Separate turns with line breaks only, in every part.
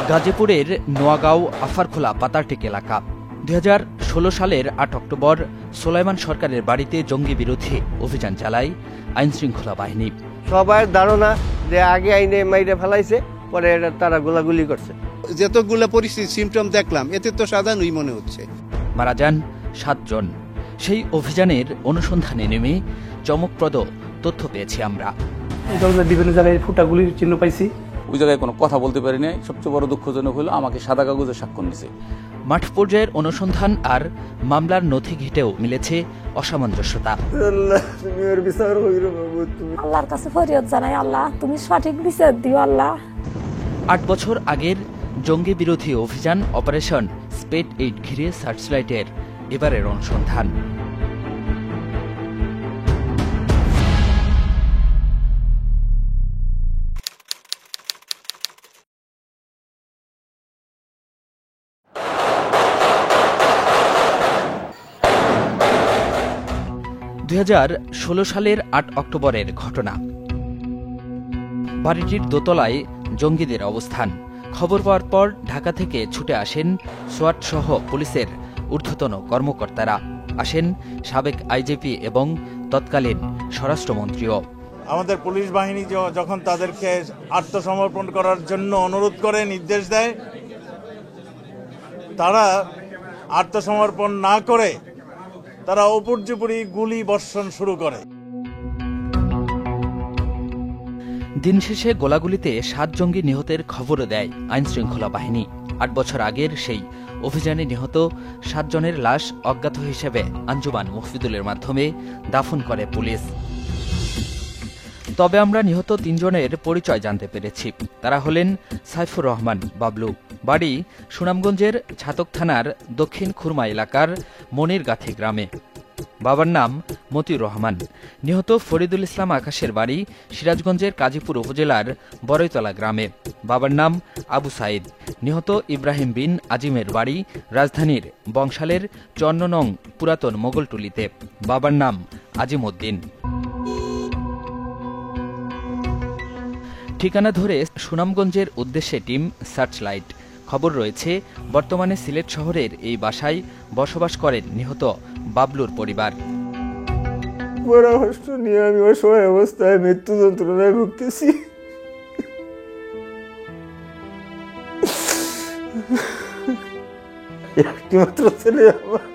গাজীপুরের নোয়াগাঁও আফারখোলা পাতারটেক এলাকা 2016 সালের 8 অক্টোবর সোলাইমান সরকারের বাড়িতে জঙ্গি বিরোধী অভিযান চালায় আইনশৃঙ্খলা বাহিনী।
সবার ধারণা যে আগে আইনে মাইরে ফেলাইছে, পরে তারা গোলাগুলি করছে।
যতগুলো পরিস্থিতি সিমটম দেখলাম, এতে তো সাধারণই মনে হচ্ছে।
মারা যান 7 জন। সেই অভিযানের অনুসন্ধানে নেমে চমকপ্রদ তথ্য পেয়েছি আমরা।
বিভিন্ন জায়গায় ফুটাগুলির চিহ্ন পাইছি।
ওই জায়গায় কোনো কথা বলতে পারি নাই। সবচেয়ে বড় দুঃখজনক হলো আমাকে সাদা কাগজে স্বাক্ষর নিছে।
মাঠ পর্যায়ের অনুসন্ধান আর মামলার নথি ঘেটেও মিলেছে অসামঞ্জস্যতা।
আল্লাহর কাছে ফরিয়াদ জানাই, আল্লাহ তুমি সঠিক বিচার দিও আল্লাহ।
8 বছর আগের জঙ্গি বিরোধী অভিযান অপারেশন স্পেড 8 ঘিরে সার্চলাইটের এবারের অনুসন্ধান। (2016 সালের 8 অক্টোবরের ঘটনা। বাড়িটির দোতলায় জঙ্গিদের অবস্থান। খবর পাওয়ার পর ঢাকা থেকে ছুটে আসেন সোয়াট সহ পুলিশের ঊর্ধ্বতন কর্মকর্তারা। আসেন সাবেক আইজিপি এবং তৎকালীন স্বরাষ্ট্রমন্ত্রীও।
আমাদের পুলিশ বাহিনী যখন তাদেরকে আত্মসমর্পণ করার জন্য অনুরোধ করে, নির্দেশ দেয়, তারা আত্মসমর্পণ না করে তারা উপর্যুপরি গুলি বর্ষণ শুরু করে।
দিন শেষে গোলাগুলিতে 7 জঙ্গি নিহতের খবরও দেয় আইনশৃঙ্খলা বাহিনী। 8 বছর আগের সেই অভিযানে নিহত 7 জনের লাশ অজ্ঞাত হিসেবে আঞ্জুমান মুফিদুলের মাধ্যমে দাফন করে পুলিশ। তবে আমরা নিহত 3 জনের পরিচয় জানতে পেরেছি। তারা হলেন সাইফুর রহমান বাবলু, বাড়ি সুনামগঞ্জের ছাতক থানার দক্ষিণ খুরমা এলাকার মনিরগাথি গ্রামে। বাবার নাম মতিউর রহমান। নিহত ফরিদুল ইসলাম আকাশের বাড়ি সিরাজগঞ্জের কাজীপুর উপজেলার বড়ইতলা গ্রামে। বাবার নাম আবু সাইদ। নিহত ইব্রাহিম বিন আজিমের বাড়ি রাজধানীর বংশালের 54 নং পুরাতন মোগলটুলিতে। বাবার নাম আজিমউদ্দিন। ঠিকানা ধরে সুনামগঞ্জের উদ্দেশ্যে টিম সার্চলাইট। খবর রয়েছে বর্তমানে সিলেট শহরের এই বাসায় বসবাস করেন নিহত বাবলুর পরিবার।
পরামর্শ নিয়ে আমি অসহায় অবস্থায় মৃত্যু যন্ত্রণায় ভুগতেছি। একমাত্র ছেলে আমার।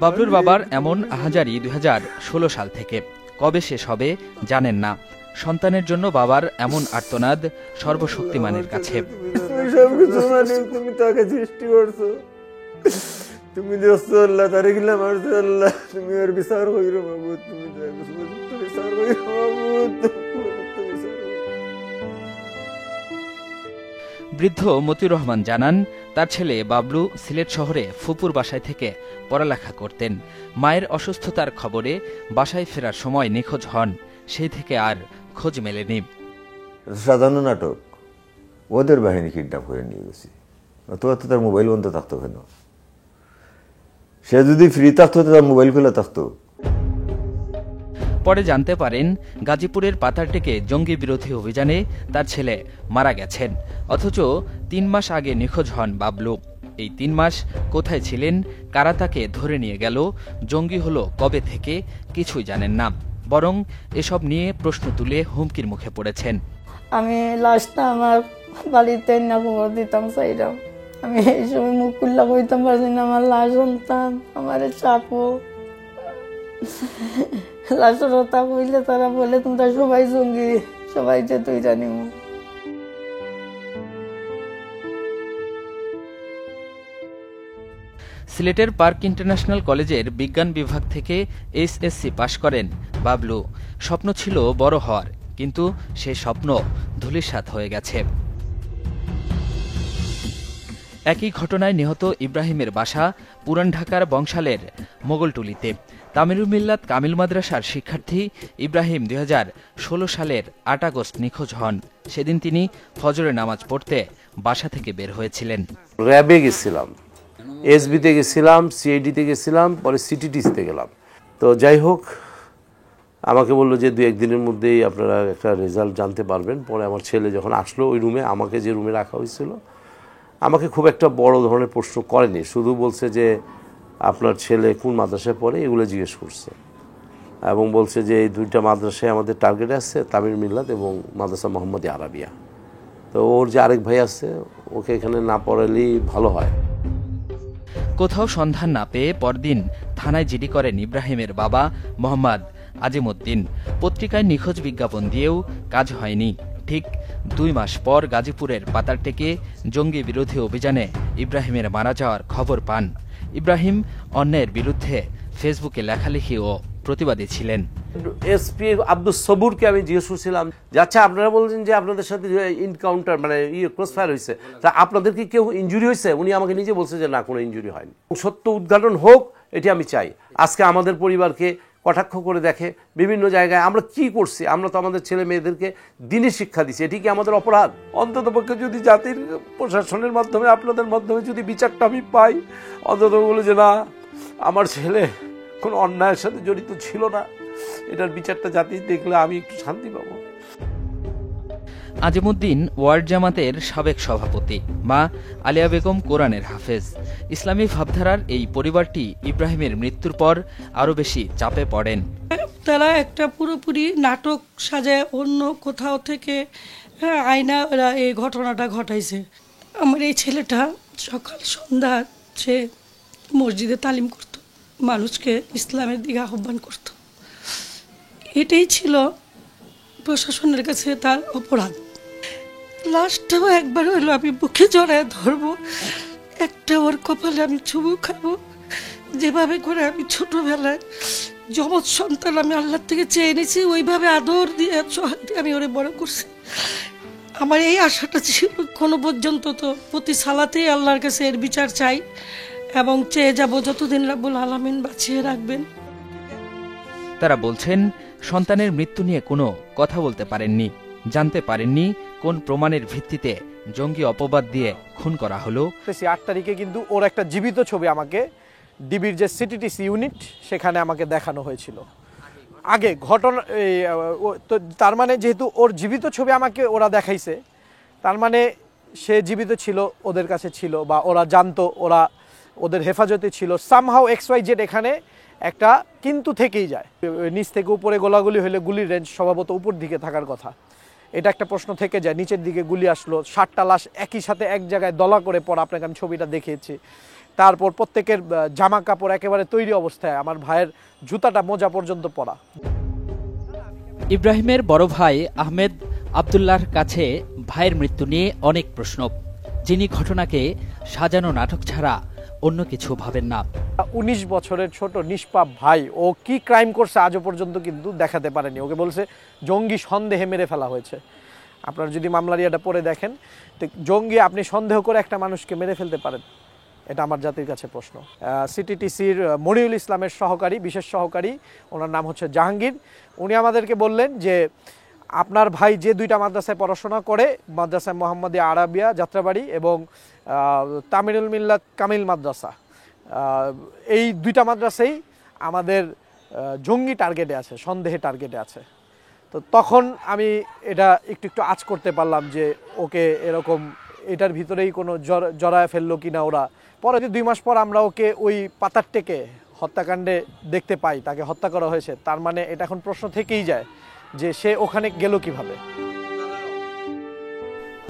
বাবলুর বাবার এমন আহাজারি 2016 সাল থেকে। কবে শেষ হবে জানেন না। সন্তানের জন্য বাবার এমন আর্তনাদ সর্বশক্তিমানের কাছে।
তুমি তাকে সৃষ্টি করছো, তুমি দেখছো আল্লাহ, তারে গেলাম আর আল্লাহ তুমি আর বিচার কইরো মাবুদ, তুমি বিচার কইরো মাবুদ।
বৃদ্ধ মতিউর রহমান জানান, তার ছেলে বাবলু সিলেট শহরে ফুপুর বাসায় থেকে পড়ালেখা করতেন। মায়ের অসুস্থতার খবরে বাসায় ফেরার সময় নিখোঁজ হন। সেই থেকে আর খোঁজ মেলেনি।
সাধারণ নাটক, ওদের বাহিনী কিডন্যাপ করে নিয়ে গেছি। অথবা তো তার মোবাইল বন্ধ থাকতো কেন? সে যদি ফ্রি থাকতো তার মোবাইল খোলা থাকতো।
পরে জানতে পারেন গাজীপুরের পাতারটেকে জঙ্গি বিরোধী অভিযানে তার ছেলে মারা গেছেন। অথচ 3 মাস আগে নিখোঁজ হন বাবলু। এই 3 মাস কোথায় ছিলেন, কারা তাকে ধরে নিয়ে গেল, জঙ্গি হলো কবে থেকে, কিছুই জানেন না। বরং এসব নিয়ে প্রশ্ন তুলে হুমকির মুখে পড়েছেন।
আমি লাশটা আমার বাড়িতে না খবর দিতাম চাইলাম। আমি এই সময় মুখ খুললা কইতাম পারছি না, আমার লাশ সন্তান আমার চাপো। লাশের কথা কইলে তারা বলে তোমরা সবাই জঙ্গি, সবাই যে তুই জানিব।
সিলেটের পার্ক ইন্টারন্যাশনাল কলেজের বিজ্ঞান বিভাগ থেকে SSC পাশ করেন বাবলু। স্বপ্ন ছিল বড় হওয়ার, কিন্তু সে স্বপ্ন ধূলিসাৎ হয়ে গেছে। একই ঘটনায় নিহত ইব্রাহিমের বাসা পুরান ঢাকার বংশালের মোগলটুলিতে। তামিলুল মিল্লাত কামিল মাদ্রাসার শিক্ষার্থী ইব্রাহিম 2016 সালের 8 আগস্ট নিখোঁজ হন। সেদিন তিনি ফজরের নামাজ পড়তে বাসা থেকে বের হয়েছিলেন।
র্যাবে গেছিলাম, এসবিতে গেছিলাম, সিআইডিতে গেছিলাম, পরে সিটিটিসিতে গেলাম। তো যাই হোক, আমাকে বললো যে 2-1 দিনের মধ্যেই আপনারা একটা রেজাল্ট জানতে পারবেন। পরে আমার ছেলে যখন আসলো ওই রুমে, আমাকে যে রুমে রাখা হয়েছিল, আমাকে খুব একটা বড় ধরনের প্রশ্ন করেনি, শুধু বলছে যে আপনার ছেলে কোন মাদ্রাসায় পড়ে এগুলো জিজ্ঞেস করছে, এবং বলছে যে এই 2টা মাদ্রাসায় আমাদের টার্গেট আছে, তামিল মিল্লাত এবং মাদ্রাসা মোহাম্মদী আরাবিয়া। তো ওর যে আরেক ভাই আছে ওকে এখানে না পড়ালেই ভালো হয়।
কোথাও সন্ধান না পেয়ে পরদিন থানায় জিডি করেন ইব্রাহিমের বাবা মোহাম্মদ আজিমউদ্দিন। পত্রিকায় নিখোঁজ বিজ্ঞাপন দিয়েও কাজ হয়নি। ঠিক 2 মাস পর গাজীপুরের পাতারটেকে জঙ্গি বিরোধী অভিযানে ইব্রাহিমের মারা যাওয়ার খবর পান। ইব্রাহিম অন্যের বিরুদ্ধে ফেসবুকে লেখালেখি ও প্রতিবাদী ছিলেন।
এসপি আব্দুল সবুরকে আমি জিজ্ঞেস করছিলাম যে আচ্ছা আপনারা বলছেন যে আপনাদের সাথে ইনকাউন্টার মানে ক্রস ফায়ার হয়েছে, তা আপনাদের কি কেউ ইনজুরি হয়েছে? উনি আমাকে নিজে বলছে যে না, কোনো ইনজুরি হয়নি। সত্য উদ্ঘাটন হোক, এটি আমি চাই। আজকে আমাদের পরিবারকে কটাক্ষ করে দেখে বিভিন্ন জায়গায়, আমরা কি করছি? আমরা তো আমাদের ছেলে মেয়েদেরকে দিনই শিক্ষা দিচ্ছি, এটি কি আমাদের অপরাধ? অন্ততপক্ষে যদি জাতির প্রশাসনের মাধ্যমে, আপনাদের মাধ্যমে যদি বিচারটা আমি পাই, অন্তত বলে যে না, আমার ছেলে কোনো অন্যায়ের সাথে জড়িত ছিল না, এটার বিচারটা জাতি দেখলে আমি একটু শান্তি পাবো।
আজিমউদ্দিন ওয়ার্ড জামাতের সাবেক সভাপতি, মা আলিয়া বেগম কোরআনের হাফেজ। ইসলামী ভাবধারার এই পরিবারটি ইব্রাহিমের মৃত্যুর পর আরও বেশি চাপে পড়েন।
তারা একটা পুরোপুরি নাটক সাজায় অন্য কোথাও থেকে আয়না ওরা এই ঘটনাটা ঘটাইছে। আমার এই ছেলেটা সকাল সন্ধ্যা সে মসজিদে তালিম করত, মানুষকে ইসলামের দিকে আহ্বান করত। এটাই ছিল প্রশাসনের কাছে তার অপরাধ। লাস্টটাও একবার হলো আমি বুকে জড়ায় ধরবো, একটা ওর কপালে আমি চুমু খাবো, যেভাবে করে আমি ছোটবেলায় জমজ সন্তান আমি আল্লাহর থেকে চেয়ে এনেছি, ওইভাবে আদর দিয়ে সোহাগ দিয়ে আমি ওরে বড় করছি। আমার এই আশাটা ছিল কোনো পর্যন্ত, তো প্রতি সালাতেই আল্লাহর কাছে এর বিচার চাই এবং চেয়ে যাব যতদিন রাব্বুল আলামিন বাঁচিয়ে রাখবেন।
তারা বলছেন সন্তানের মৃত্যু নিয়ে কোনো কথা বলতে পারেননি, জানতে পারেননি কোন প্রমাণের ভিত্তিতে জঙ্গি অপবাদ দিয়ে খুন করা হলো।
8 তারিখে কিন্তু ওর একটা জীবিত ছবি আমাকে ডিবির যে সিটিটিসি ইউনিট সেখানে আমাকে দেখানো হয়েছিল। আগে ঘটনা তো তার মানে যেহেতু ওর জীবিত ছবি আমাকে ওরা দেখাইছে, তার মানে সে জীবিত ছিল, ওদের কাছে ছিল, বা ওরা জানতো, ওরা ওদের হেফাজতে ছিল। সামহাউ XYZ এখানে একটা কিন্তু থেকেই যায়। নিচ থেকে উপরে গোলাগুলি হলে গুলির রেঞ্জ স্বভাবত উপর দিকে থাকার কথা, এটা একটা প্রশ্ন থেকে যায়। নিচের দিকে গুলি আসলো, 7টা লাশ একই সাথে এক জায়গায় দলা করে পড়া, আপনাকে আমি ছবিটা দেখিয়েছি। তারপর প্রত্যেকের জামা কাপড় একেবারে তৈরি অবস্থায়, আমার ভাইয়ের জুতাটা মোজা পর্যন্ত পরা।
ইব্রাহিমের বড় ভাই আহমেদ আবদুল্লাহর কাছে ভাইয়ের মৃত্যু নিয়ে অনেক প্রশ্ন, যিনি ঘটনাকে সাজানো নাটক ছাড়া অন্য কিছু ভাবেন না।
19 বছরের ছোট নিষ্পাপ ভাই, ও কি ক্রাইম করছে আজও পর্যন্ত কিন্তু দেখাতে পারেনি। ওকে বলছে জঙ্গি সন্দেহে মেরে ফেলা হয়েছে। আপনারা যদি মামলার ইয়েটা পড়ে দেখেন, তো জঙ্গি আপনি সন্দেহ করে একটা মানুষকে মেরে ফেলতে পারেন, এটা আমার জাতির কাছে প্রশ্ন। সিটিটিসির মনিউল ইসলামের সহকারী, বিশেষ সহকারী, ওনার নাম হচ্ছে জাহাঙ্গীর, উনি আমাদেরকে বললেন যে আপনার ভাই যে 2টা মাদ্রাসায় পড়াশোনা করে, মাদ্রাসায় মোহাম্মদী আরাবিয়া যাত্রাবাড়ি এবং তামিলুল মিল্লাত কামিল মাদ্রাসা, এই 2টা মাদ্রাসাই আমাদের জঙ্গি টার্গেটে আছে, সন্দেহে টার্গেটে আছে। তো তখন আমি এটা একটু আঁচ করতে পারলাম যে ওকে এরকম এটার ভিতরেই কোনো জড়ায় ফেললো কিনা ওরা। পরে 2 মাস পর আমরা ওকে ওই পাতারটেকে হত্যাকাণ্ডে দেখতে পাই, তাকে হত্যা করা হয়েছে। তার মানে এটা এখন প্রশ্ন থেকেই যায় যে সে ওখানে গেল কিভাবে।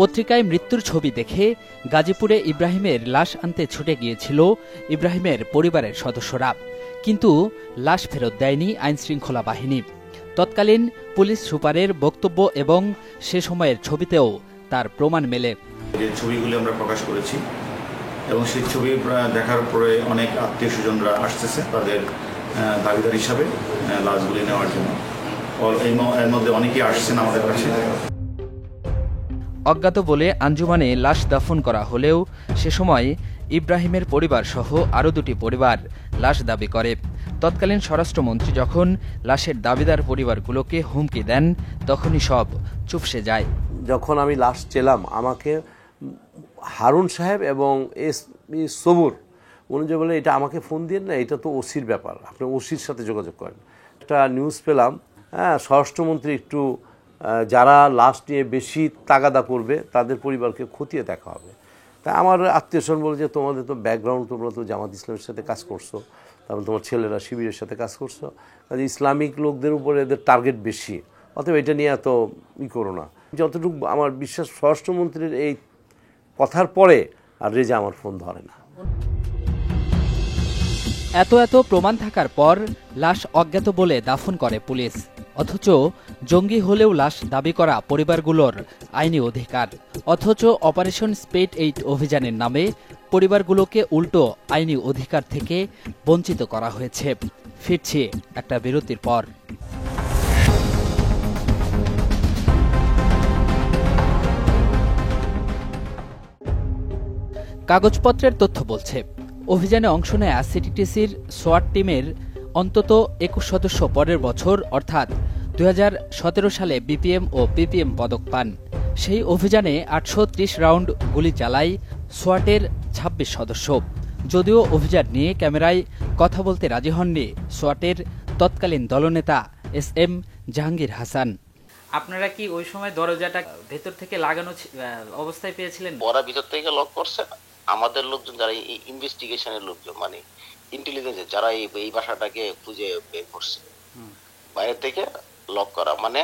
পত্রিকায় মৃত্যুর ছবি দেখে গাজীপুরে ইব্রাহিমের লাশ আনতে ছুটে গিয়েছিল ইব্রাহিমের পরিবারের সদস্যরা, কিন্তু লাশ ফেরত দেয়নি আইনশৃঙ্খলা বাহিনী। তৎকালীন পুলিশ সুপারের বক্তব্য এবং সে সময়ের ছবিতেও তার প্রমাণ মেলে।
যে ছবিগুলি আমরা প্রকাশ করেছি এবং সেই ছবি দেখার পরে অনেক আত্মীয় স্বজনরা আসতেছে তাদের দাবিদার হিসাবে লাশগুলি নেওয়ার জন্য। এর মধ্যে অনেকেই আসছেন আমাদের কাছে।
অজ্ঞাত বলে আঞ্জুমানে লাশ দাফন করা হলেও সে সময় ইব্রাহিমের পরিবার সহ আরও 2টি পরিবার লাশ দাবি করে। তৎকালীন স্বরাষ্ট্রমন্ত্রী যখন লাশের দাবিদার পরিবারগুলোকে হুমকি দেন, তখনই সব চুপসে যায়।
যখন আমি লাশ চেলাম, আমাকে হারুন সাহেব এবং এসপি সবুর উনি যে বলে এটা আমাকে ফোন দিন না, এটা তো ওসির ব্যাপার, আপনি ওসির সাথে যোগাযোগ করেন। একটা নিউজ পেলাম হ্যাঁ, স্বরাষ্ট্রমন্ত্রী একটু যারা লাশ নিয়ে বেশি তাগাদা করবে তাদের পরিবারকে খতিয়ে দেখা হবে। তা আমার আত্মীয়স্বজন বলে যে তোমাদের তো ব্যাকগ্রাউন্ড, তোমরা তো জামাত ইসলামের সাথে কাজ করছো, তারপর তোমার ছেলেরা শিবিরের সাথে কাজ করছো, কাজে ইসলামিক লোকদের উপরে এদের টার্গেট বেশি, অতএব এটা নিয়ে এত করো না। যতটুকু আমার বিশ্বাস স্বরাষ্ট্রমন্ত্রীর এই কথার পরে আর রেজা আমার ফোন ধরে না।
এত প্রমাণ থাকার পর লাশ অজ্ঞাত বলে দাফন করে পুলিশ, অথচ জঙ্গি হলেও লাশ দাবি করা পরিবারগুলোর আইনি অধিকার, অথচ অপারেশন স্পেড 8 অভিযানের নামে পরিবারগুলোকে উল্টো আইনি অধিকার থেকে বঞ্চিত করা হয়েছে। ফিরছি একটা বিরতির পর। কাগজপত্রের তথ্য বলছে অভিযানে অংশ নেয় সিটিটিসির সোয়াট টিমের অন্তত 21 সদস্য পরের বছর অর্থাৎ 2017 সালে বিপিএম ও পিপিএম পদক পান। সেই অভিযানে 830 রাউন্ড গুলি চালায় সোয়াটের 26 সদস্য। যদিও অভিযান নিয়ে ক্যামেরায় কথা বলতে রাজি হননি সোয়াটের তৎকালীন দলনেতা SM জাহাঙ্গীর হাসান।
আপনারা কি ওই সময় দরজাটা ভেতর থেকে লাগানো অবস্থায় পেয়েছিলেন?
ওরা ভিতর থেকে লক করছে, আমাদের লোকজন যারা ইনভেস্টিগেশনের লোকজন মানে ইন্টেলিজেন্স যারা এই বাসাটাকে খুঁজে বের করছে, বাইরে থেকে লক করা, মানে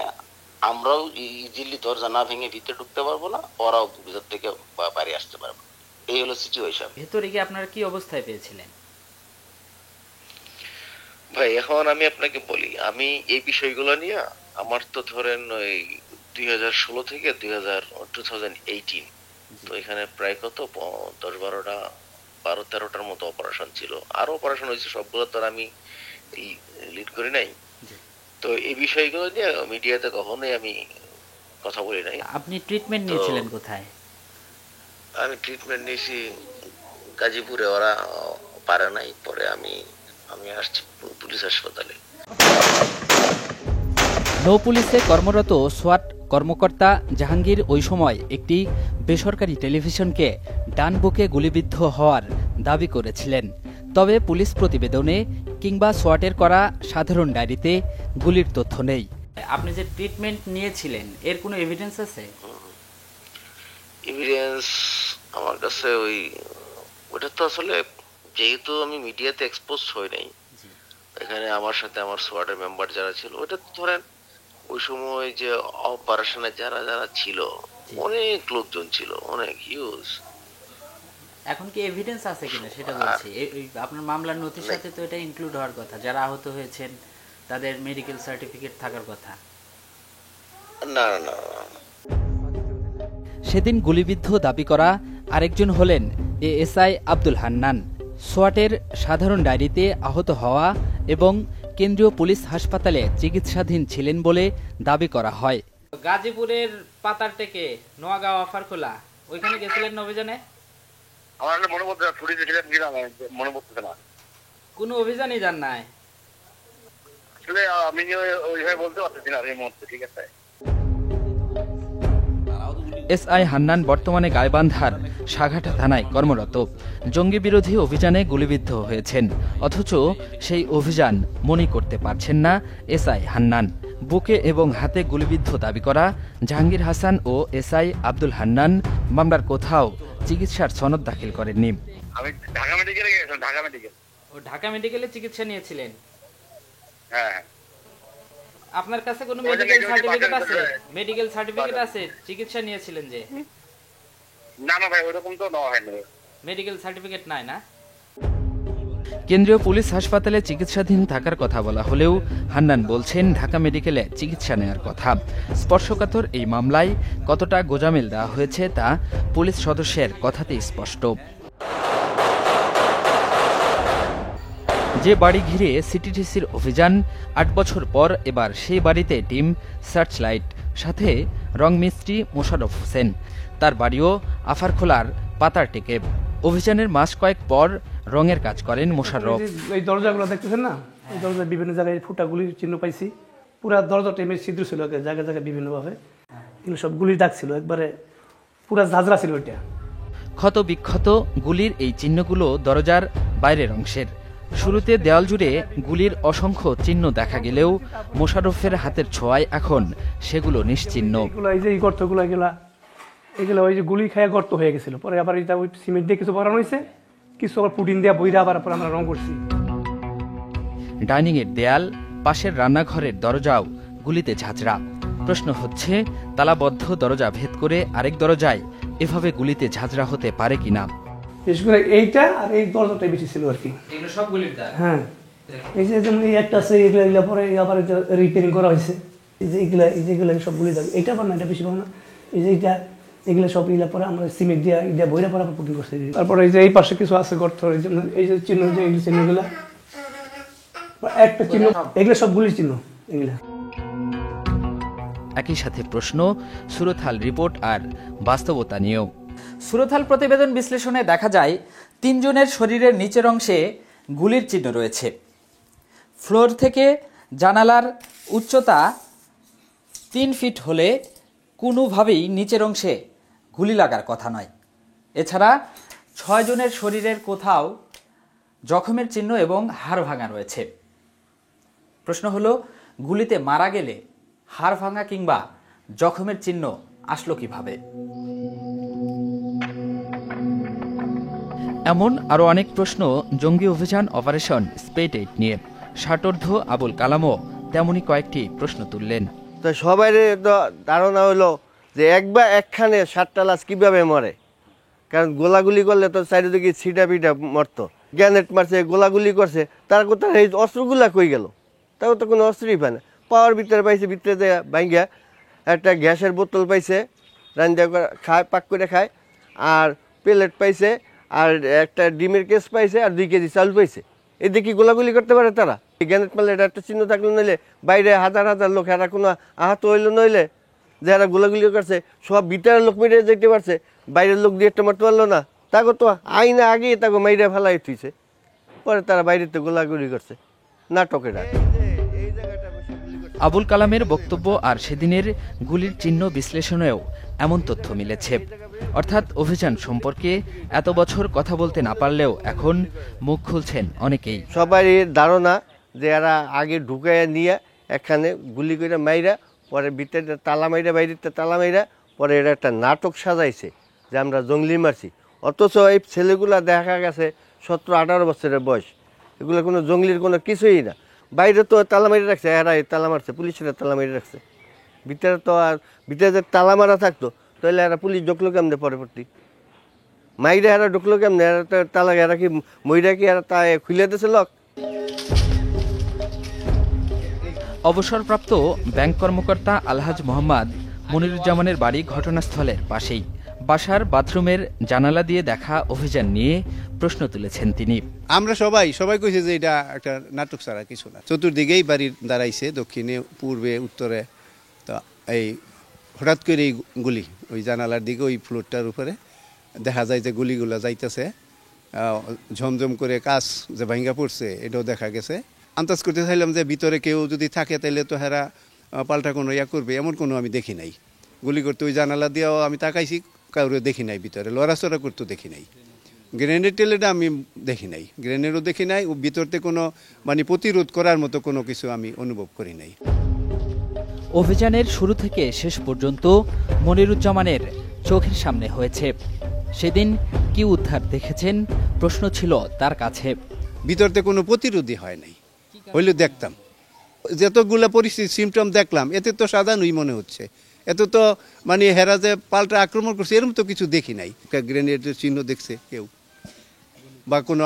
আমরাও ইজিলি দরজা না ভেঙে ভিতরে ঢুকতে পারবো না, ওরাও ভিতর থেকে বাইরে আসতে পারবো। এই হলো সিচুয়েশন।
ভেতরে গিয়ে আপনারা কি অবস্থায় পেয়েছিলেন?
ভাই এখন আমি আপনাকে বলি, আমি এই বিষয়গুলো নিয়ে আমার তো ধরেন ওই 2016 থেকে 2018 তো এখানে প্রায় কত 10-12টা 12-13টার মতো অপারেশন ছিল, আরো অপারেশন হয়েছে, সবগুলো তো আমি লিড করি নাই। তো এই বিষয়গুলো নিয়ে মিডিয়াতে কখনোই আমি কথা বলি নাই।
আপনি ট্রিটমেন্ট নিয়েছিলেন কোথায়?
আমি ট্রিটমেন্ট নিয়েছি গাজীপুরে, ওরা পারে নাই, পরে আমি আসছি পুলিশ হাসপাতালে।
নৌ পুলিশে কর্মরত সোয়াট কর্মকর্তা জাহাঙ্গীর ওই সময় একটি বেসরকারি টেলিভিশনকে ডান বুকে গুলিবিদ্ধ হওয়ার দাবি করেছিলেন। তবে পুলিশ প্রতিবেদনে কিংবা সোয়াটের করা সাধারণ ডায়েরিতে গুলির তথ্য নেই।
আপনি যে ট্রিটমেন্ট নিয়েছিলেন এর কোনো এভিডেন্স আছে?
এভিডেন্স আমার কাছে ওটা তো আসলে যেহেতু আমি মিডিয়াতে এক্সপোজ হই নাই, এখানে আমার সাথে আমার সোয়াটের মেম্বার যারা ছিল, ওটা তো ধরেন ওই সময় যে অপারেশনে যারা যারা ছিল অনেক লোকজন ছিল, অনেক হিউজ।
এখন কি এভিডেন্স আছে কিনা সেটা বলছি। আপনার মামলার নথির সাথে তো এটা ইনক্লুড হওয়ার কথা, যারা আহত হয়েছেন তাদের মেডিকেল সার্টিফিকেট থাকার কথা।
না না,
সেদিন গুলিবিদ্ধ দাবি করা আরেকজন হলেন ASI আব্দুল হান্নান। সোয়াটের সাধারণ ডায়েরিতে আহত হওয়া এবং কেন্দ্রীয় পুলিশ হাসপাতালে চিকিৎসাধীন ছিলেন বলে দাবি করা হয়।
গাজীপুরের পাতার থেকে নোয়াগাঁও আফারখোলা ওইখানে গেছিলেন অভিযানে?
আমার মনে পড়ছে ছুটি দিয়েছিলেন কিনা মনে পড়তেছে না।
কোনো অভিযানই যান নাই
আসলে আমি ওইভাবে বলতে পারতেছি না এই মুহূর্তে। ঠিক আছে।
SI হান্নান বর্তমানে গাইবান্ধার সাঘাটা থানায় কর্মরত। জঙ্গি বিরোধী অভিযানে গুলিবিদ্ধ হয়েছেন, অথচ সেই অভিযান মনে করতে পারছেন না SI হান্নান। বুকে এবং হাতে গুলিবিদ্ধ দাবি করা জাহাঙ্গীর হাসান ও SI আব্দুল হান্নান মামলার কোথাও চিকিৎসার সনদ দাখিল করেননি।
আমি ঢাকা মেডিকেলে গিয়েছিলাম।
ঢাকা মেডিকেলে চিকিৎসা নিয়েছিলেন?
হ্যাঁ।
আপনার কাছে কোনো মেডিকেল সার্টিফিকেট আছে? মেডিকেল সার্টিফিকেট আছে চিকিৎসা নিয়েছিলেন যে?
না না ভাই, ওরকম তো নেওয়া হয়নি।
মেডিকেল সার্টিফিকেট নাই না?
কেন্দ্রীয় পুলিশ হাসপাতালে চিকিৎসাধীন থাকার কথা বলা হলেও হান্নান বলছেন ঢাকা মেডিকেলে চিকিৎসা নেওয়ার কথা। স্পর্শকাতর এই মামলায় কতটা গোজামিল দেওয়া হয়েছে তা পুলিশ সদস্যের কথাতেই স্পষ্ট। যে বাড়ি ঘিরে সিটিটিসির অভিযান, 8 বছর পর এবার সেই বাড়িতে টিম সার্চলাইট, সাথে রং মিস্ত্রি মোশাররফ হোসেন। তার বাড়িও আফারখোলার পাতার টেকে। অভিযানের মাস কয়েক পর রঙের কাজ করেন মোশাররফ।
এই দরজাগুলো দেখতেছেন না, এই দরজা বিভিন্ন জায়গায় ফুটাগুলির চিহ্ন পাইছি। পুরা দরজাটা এমনি ছিদ্র ছিল জায়গায় জায়গায় বিভিন্নভাবে, এগুলো সব গুলির দাগ ছিল, একবারে পুরা ঝাঁঝরা ছিল ওইটা।
ক্ষত বিক্ষত গুলির এই চিহ্নগুলো দরজার বাইরের অংশের। শুরুতে দেয়াল জুড়ে গুলির অসংখ্য চিহ্ন দেখা গেলেও মোশাররফের হাতের ছোঁয়ায় এখন সেগুলো নিশ্চিহ্ন।
এই যে গর্তগুলো এগুলো ওই যে গুলি খেয়ে গর্ত হয়ে গেছিল, পরে আবার এটা ওই সিমেন্ট দিয়ে কিছু বানানো হয়েছে, কিছু আবার পুটিন দিয়ে বইরা আবার আমরা রং করছি।
ডাইনিং এর দেয়াল, পাশের রান্নাঘরের দরজাও গুলিতে ঝাঁঝরা। প্রশ্ন হচ্ছে, তালাবদ্ধ দরজা ভেদ করে আরেক দরজায় এভাবে গুলিতে ঝাঁঝরা হতে পারে কিনা।
বিশেষ করে এইটা আর এই দরজাটাই বেশি ছিল আর কি।
এগুলো সব গুলির দাগ।
হ্যাঁ, এই যে যেমন এই একটা আছে, এগুলো পরে আবার রিপেয়ারিং করা হয়েছে। এই যে এগুলো সব গুলি দাগ, এইটা আবার না, এটা বেশি ভালো না। এই যে এইটা, এগুলো সব এগুলো পরে আমরা সিমেন্ট দিয়ে এটা বইরা পরে আবার পুটিং করছি। তারপরে এই যে এই পাশে কিছু আছে গর্ত, এই যে চিহ্ন, যে এই চিহ্নগুলো একটা চিহ্ন, এগুলো সব গুলির চিহ্ন এগুলা।
একই সাথে প্রশ্ন সুরতহাল রিপোর্ট আর বাস্তবতা নিয়েও।
সুরতহাল প্রতিবেদন বিশ্লেষণে দেখা যায় 3 জনের শরীরের নিচের অংশে গুলির চিহ্ন রয়েছে। ফ্লোর থেকে জানালার উচ্চতা 3 ফিট হলে কোনোভাবেই নিচের অংশে গুলি লাগার কথা নয়। এছাড়া 6 জনের শরীরের কোথাও জখমের চিহ্ন এবং হাড় ভাঙা রয়েছে। প্রশ্ন হলো, গুলিতে মারা গেলে হাড় ভাঙা কিংবা জখমের চিহ্ন আসলো কিভাবে?
এমন আরও অনেক প্রশ্ন জঙ্গি অভিযান অপারেশন স্পেড 8 নিয়ে। ষাটোর্ধ্ব আবুল কালামও তেমনই কয়েকটি প্রশ্ন তুললেন।
তো সবাই ধারণা হলো যে একখানে 7টা লাশ কীভাবে মরে, কারণ গোলাগুলি করলে তো চারিদিকে ছিটা পিটা মরতো। গ্যানেট মারছে, গোলাগুলি করছে, তারা কোথায় এই অস্ত্রগুলা কই গেল? তাও তো কোনো অস্ত্রই পায় না। পাওয়ার ভিতরে পাইছে, ভিতরে যে ভাঙ্গা একটা গ্যাসের বোতল পাইছে, রান্না খায়, পাক করে খায়, আর প্লেট পাইছে, আর একটা ডিমের কেস পাইছে, আর 2 কেজি চাল পাইছে। এতে কি গোলাগুলি করতে পারে তারা? গ্যানেট মারলে এটা একটা চিহ্ন থাকলো, নইলে বাইরে হাজার হাজার লোক, এরা কোনো আহত হইলো, নইলে যারা গোলাগুলি করছে সব ভিতরের লোক মেরে যেতে পারছে, বাইরের লোক দিয়ে একটা মারতে পারলো না। তাকে তো আইনা আগে তাকে মাইরে ফেলাই থুইছে, পরে তারা বাইরেতে গোলাগুলি করছে। নাটকের আগে
আবুল কালামের বক্তব্য আর সেদিনের গুলির চিহ্ন বিশ্লেষণেও এমন তথ্য মিলেছে। অর্থাৎ অভিযান সম্পর্কে এত বছর কথা বলতে না পারলেও এখন মুখ খুলছেন অনেকেই।
সবারই ধারণা যে এরা আগে ঢুকাইয়া নিয়ে এখানে গুলি করে মাইরা, পরে ভিতরে তালা মাইরা, বাইরেতে তালা মাইরা, পরে এরা একটা নাটক সাজাইছে যে আমরা জঙ্গলি মারছি। অথচ এই ছেলেগুলা দেখা গেছে 17-18 বছরের বয়স, এগুলো কোনো জঙ্গলির কোনো কিছুই না। বাইরে তো তালা মারি রাখছে, এরা তালা মারছে, পুলিশেরা তালা মারি রাখছে। ভিতরে তো আর ভিতরে যে তালা মারা থাকতো, তাহলে এরা পুলিশ ঢুকলো কেমনে? পরবর্তী মাইরে এরা ঢুকলো কেমনে? এরা তো তালা, এরা কি মইরা কি এরা তা খুলে দিয়েছে লক?
অবসরপ্রাপ্ত ব্যাংক কর্মকর্তা আলহাজ মোহাম্মদ মনিরুজ্জামানের বাড়ি ঘটনাস্থলের পাশেই। বাসার বাথরুমের জানালা দিয়ে দেখা অভিযান নিয়ে প্রশ্ন তুলেছেন তিনি।
আমরা সবাই কইছে যে এটা একটা নাটক ছাড়া কিছু না। চতুর্দিকেই বাড়ি দাঁড়াইছে, দক্ষিণে, পূর্বে, উত্তরে। তো এই হঠাৎ করে এই গুলি ওই জানালার দিকে, ওই ফ্লোরটার উপরে দেখা যায় যে গুলিগুলা যাইতেছে, ঝমঝম করে কাজ যে ভাঙ্গা পড়ছে এটাও দেখা গেছে। আন্দাজ করতে চাইলাম যে ভিতরে কেউ যদি থাকে তাহলে তো হেরা পাল্টা কোনো করবে, এমন কোনো আমি দেখি নাই। গুলি করতে ওই জানালা দিয়েও আমি তাকাইছি, কাউরে দেখি নাই, ভিতরে লড়াচড়া করতে দেখি নাই। গ্রেনেড টেলেটা আমি দেখি নাই, গ্রেনেডও দেখি নাই। ও ভিতরতে কোনো প্রতিরোধ করার মতো কোনো কিছু আমি অনুভব করি নাই।
অভিযানের শুরু থেকে শেষ পর্যন্ত মনিরুজ্জামানের চোখের সামনে হয়েছে। সেদিন কি উদ্ধার দেখেছেন প্রশ্ন ছিল তার কাছে।
ভিতরতে কোনো প্রতিরোধই হয় নাই, হইলে দেখতাম। যতগুলা পরিস্থিতি সিমটম দেখলাম, এতে তো সাধারণই মনে হচ্ছে। এত তো হেরা যে পাল্টা আক্রমণ করছে এরকম তো কিছু দেখি নাই। গ্রেনেডের চিহ্ন দেখছে কেউ, বা কোনো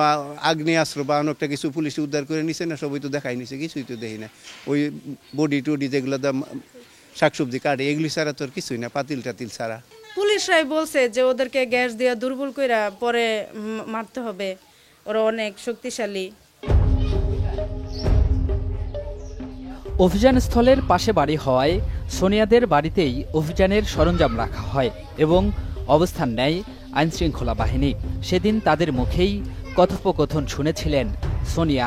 আগ্নেয়াস্ত্র বা অনেকটা কিছু পুলিশ উদ্ধার করে নিছে না, সবই তো দেখাই নিছে, কিছুই তো দেখি না। ওই বডি টডি যেগুলো শাকসবজি কাটে, এগুলি ছাড়া তো আর কিছুই না, পাতিল টাতিল ছাড়া।
পুলিশরাই বলছে যে ওদেরকে গ্যাস দিয়ে দুর্বল কইরা পরে মারতে হবে, ওরা অনেক শক্তিশালী।
অভিযানস্থলের পাশে বাড়ি হওয়ায় সোনিয়াদের বাড়িতেই অভিযানের সরঞ্জাম রাখা হয় এবং অবস্থান নেয় আইনশৃঙ্খলা বাহিনী। সেদিন তাদের মুখেই কথোপকথন শুনেছিলেন সোনিয়া।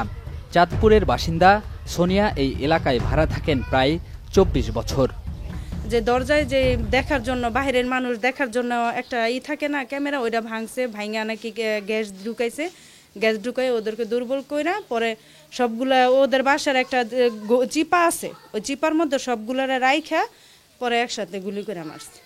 চাঁদপুরের বাসিন্দা সোনিয়া এই এলাকায় ভাড়া থাকেন প্রায় 24 বছর।
যে দরজায় যে দেখার জন্য, বাহিরের মানুষ দেখার জন্য একটা থাকে না ক্যামেরা, ওইটা ভাঙছে, ভাঙা নাকি গ্যাস ঢুকাইছে, গ্যাস ঢুকাই ওদেরকে দুর্বল কইরা পরে সবগুলা ওদের বাসার একটা চিপা আছে, ওই চিপার মধ্যে সবগুলারে রাইখা পরে একসাথে গুলি করে মারছে।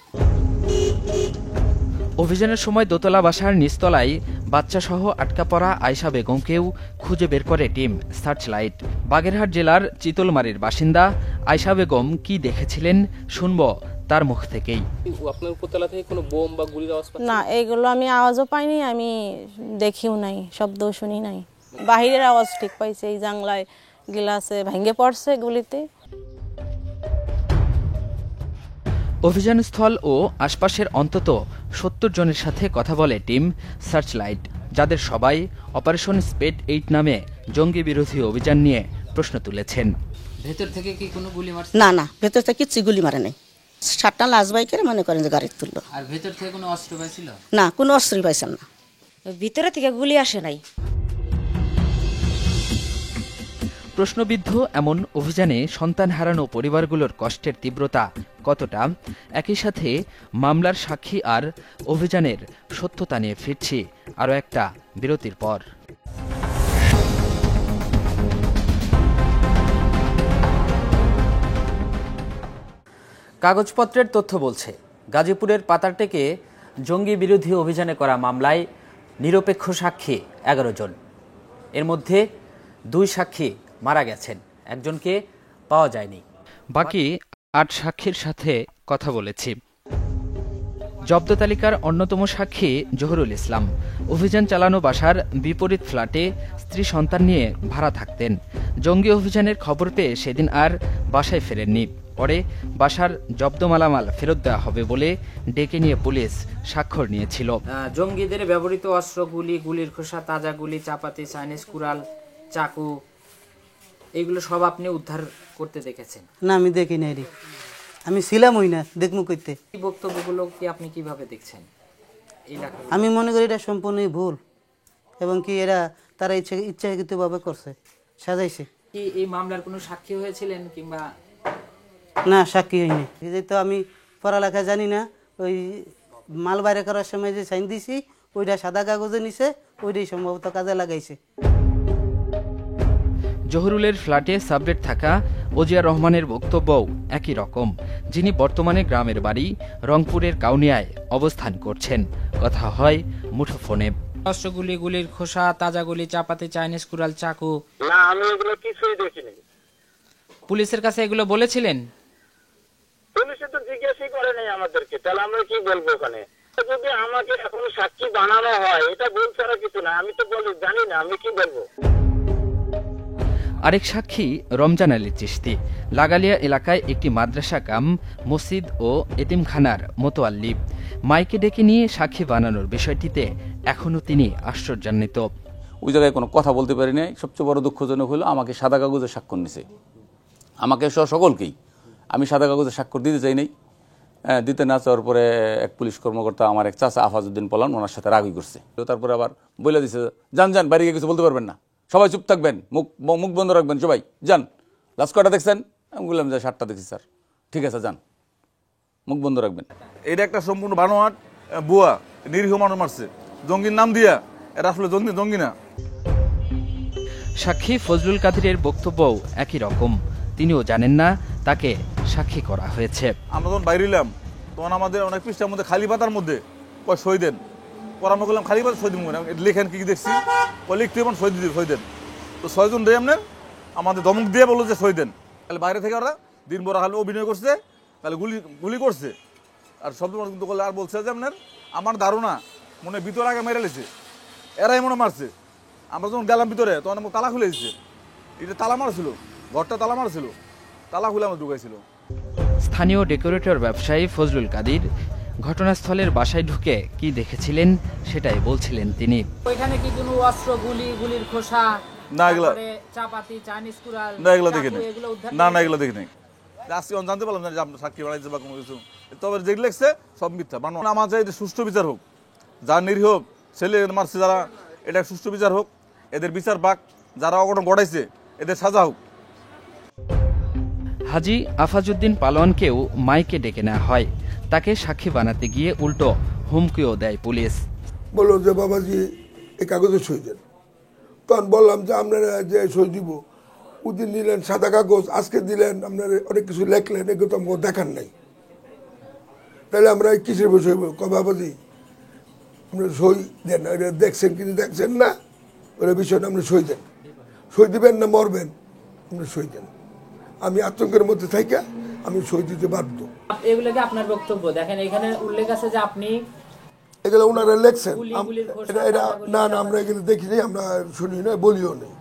অভিযানের সময় দোতলা বাসার নিচতলায় বাচ্চাসহ আটকা পড়া আয়শা বেগমকেও খুঁজে বের করে টিম সার্চলাইট। বাগেরহাট জেলার চিতলমারির বাসিন্দা আয়শা বেগম কি দেখেছিলেন শুনব তার মুখ থেকেই।
আপনার উপরতলা থেকে কোনো বোম বা গুলির আওয়াজ পাচ্ছেন?
না, এগুলো আমি আওয়াজও পাইনি, আমি দেখিও নাই, শব্দও শুনি নাই। বাহিরের আওয়াজ ঠিক পাইছে, এই জানলায় গ্লাসে ভেঙে পড়ছে গুলিতে।
অভিযানস্থল ও আশপাশের অন্তত ৭০ জনের সাথে কথা বলে টিম সার্চলাইট, যাদের সবাই অপারেশন স্পেড 8 নামে জঙ্গি বিরোধী অভিযান নিয়ে প্রশ্ন তুলেছেন।
ভেতর থেকে কি কোনো গুলি মারছে?
না না, ভেতর থেকে কিচ্ছু গুলি মারে নাই। 7টা লাশ বাইকের মনে করেন যে গাড়ি তুললো।
আর ভেতর থেকে কোনো অস্ত্র পাইছিল?
না, কোনো অস্ত্রই পাইছেন না।
ভিতরে থেকে গুলি আসে নাই।
প্রশ্নবিদ্ধ এমন অভিযানে সন্তান হারানো পরিবারগুলোর কষ্টের তীব্রতা কতটা, একই সাথে মামলার সাক্ষী আর অভিযানের সত্যতা নিয়ে ফিরছি আরও একটা বিরতির পর।
কাগজপত্রের তথ্য বলছে গাজীপুরের পাতারটেকে জঙ্গি বিরোধী অভিযানে করা মামলায় নিরপেক্ষ সাক্ষী 11 জন। এর মধ্যে 2 সাক্ষী মারা গেছেন, একজনকে পাওয়া যায়নি।
বাকি 8 সাক্ষীর সাথে কথা বলেছি। জব্দ তালিকার অন্যতম সাক্ষী জহুরুল ইসলাম অভিযান চালানো বাসার বিপরীত ফ্ল্যাটে স্ত্রী সন্তান নিয়ে ভাড়া থাকতেন। জঙ্গি অভিযানের খবর পেয়ে সেদিন আর বাসায় ফেরেননি। পরে বাসার জব্দ মালামাল ফেরত দেওয়া হবে বলে ডেকে নিয়ে পুলিশ স্বাক্ষর নিয়েছিল।
জঙ্গিদের ব্যবহৃত অস্ত্র, গুলির খোসা, তাজা গুলি, চাপাতি, চাইনিজ কুড়াল, চাকু, এগুলো সব আপনি উদ্ধার করতে দেখেছেন?
না, আমি দেখি নাই রে, আমি ছিলাম ওই না, দেখমু কইতে।
এই বক্তব্যগুলো কি আপনি কিভাবে দেখছেন?
আমি মনে করি এটা সম্পূর্ণই ভুল এবং কি এরা তারা ইচ্ছাকৃতভাবে করছে, সাজাইছে।
কি এই মামলার কোনো সাক্ষী হয়েছিলেন কিংবা?
না, সাক্ষী হয়নি। যেহেতু আমি পড়ালেখা জানি না, ওই মাল বাইরে করার সময় যে সাইন দিছি ওইটা সাদা কাগজে নিছে, ওইটাই সম্ভবত কাজে লাগাইছে।
জহুরুলের ফ্ল্যাটে সাবলেট থাকা ওজিয়া রহমানের বক্তব্যও একই রকম। যিনি বর্তমানে গ্রামের বাড়ি রংপুরের কাউনিয়ায় অবস্থান করছেন। কথা হয় মুঠোফোনে।
অস্ত্রগুলি, গুলির খোসা, তাজা গুলি, চাপাতি, চাইনিজ কুড়াল, চাকু।
না, আমি এগুলো কিছুই দেখিনি।
পুলিশের কাছে এগুলো বলেছিলেন?
পুলিশে তো জিজ্ঞাসা করে নাই আমাদেরকে, তাহলে আমরা কি বলবো ওখানে? যদি আমাকে এখন সাক্ষী বানানো হয়, এটা ভুল ছাড়া কিছু না। আমি তো জানি না, আমি কি বলবো।
আরেক সাক্ষী রমজান আলী চিশতি লাগালিয়া এলাকায় একটি মাদ্রাসা কাম মসজিদ ও এতিমখানার মোতোয়াল্লি। মাইকে ডেকে নিয়ে সাক্ষী বানানোর বিষয়টিতে এখনও তিনি আশ্চর্যান্বিত।
ওই জায়গায় কোনো কথা বলতে পারি নাই। সবচেয়ে বড় দুঃখজনক হলো আমাকে সাদা কাগজে স্বাক্ষর নিছে, আমাকে সহ সকলকেই। আমি সাদা কাগজে স্বাক্ষর দিতে চাই নাই। দিতে না চাওয়ার পরে এক পুলিশ কর্মকর্তা আমার এক চাচা আফাজউদ্দিন পলান, ওনার সাথে রাগই করছে। তারপরে আবার বলে দিছে, যান বাড়ি গিয়ে কিছু বলতে পারবেন না, সবাই চুপ থাকবেন, মুখ বন্ধ রাখবেন, সবাই যান। লাস্ট কটা দেখছেন? আমি বললাম যে 7টা দেখছি স্যার। ঠিক আছে, যান, মুখ বন্ধ রাখবেন।
এটা একটা সম্পূর্ণ বানোয়াট বুয়া, নিরীহ মানুষ মারছে জঙ্গির নাম দিয়া। এরা আসলে জঙ্গি না।
সাক্ষী ফজলুল কাদিরের বক্তব্যও একই রকম। তিনিও জানেন না তাকে সাক্ষী করা হয়েছে।
আমরা যখন বাইরে এলাম তখন আমাদের অনেক পৃষ্ঠার মধ্যে খালি পাতার মধ্যে সই দেন, পরামর্শ করলাম খালি পাতা সই দিন, লেখেন কি দেখছি লিখতে এবং সই দেন। তো 6 জন দেয় আপনার আমাদের ধমক দিয়ে বললো যে সই দেন। তাহলে বাইরে থেকে ওরা দিন বড় খালি অভিনয় করছে, তাহলে গুলি করছে। আর শব্দ কিন্তু করলে আর বলছে যে আপনার আমার ধারণা মনে ভিতরে আগে মেরে লেছে, এরাই মনে মারছে। আমরা যখন গেলাম ভিতরে তখন আমার তালা খুলে দিচ্ছে। এটা তালা মারছিল, ঘরটা তালা মারছিল, তালা খুলে আমার ঢুকাইছিল।
স্থানীয় ডেকোরেটর ব্যবসায়ী ফজলুল কাদির ঘটনাস্থলের বাসায় ঢুকে কি দেখেছিলেন সেটাই বলছিলেন তিনি।
ওইখানে কি কোনো অস্ত্র, গুলির খোসা,
না এগুলা
চাপাতি, চাইনিজ কুড়াল,
না এগুলো দেখি নাই। না এগুলো দেখি নাই। আজকে জানতে পারলাম না যে আপনার সাক্ষী বানাইছে বা কোনো কিছু। তবে যেগুলো লেখছে সব মিথ্যা। আমার চাই সুষ্ঠু বিচার হোক, যার নিরীহ ছেলে মারছে যারা, এটা সুষ্ঠু বিচার হোক, এদের বিচার পাক, যারা অঘটন ঘটাইছে এদের সাজা হোক।
হাজী আফাজউদ্দিন পালোয়ানকেও মাইকে ডেকে নেওয়া হয়। তাকে সাক্ষী বানাতে গিয়ে উল্টো হুমকিও দেয় পুলিশ।
বললো যে বাবাজি এই কাগজে সই দেন,
তখন বললাম যে আপনারা যে সই দিব, ওদিন নিলেন সাদা কাগজ, আজকে দিলেন আপনারা অনেক কিছু লেখলেন, এগুলো তো আমাকে দেখার নাই। তাহলে আমরা কিসের বিষয় বাবাজি আপনারা সই দেন, এটা দেখছেন কিন্তু দেখছেন না, ওরা বিষয়টা আপনি সই দেন, সই দিবেন না মরবেন, আপনি সই দেন। আমি আতঙ্কের মধ্যে থাকি, আমি সই দিতে বাধ্য।
এগুলোকে আপনার বক্তব্য দেখেন, এখানে উল্লেখ আছে যে আপনি
এগুলো ওনারা লেখছেন, এটা না না আমরা এগুলো দেখিনি, আমরা শুনি না, বলিও নেই।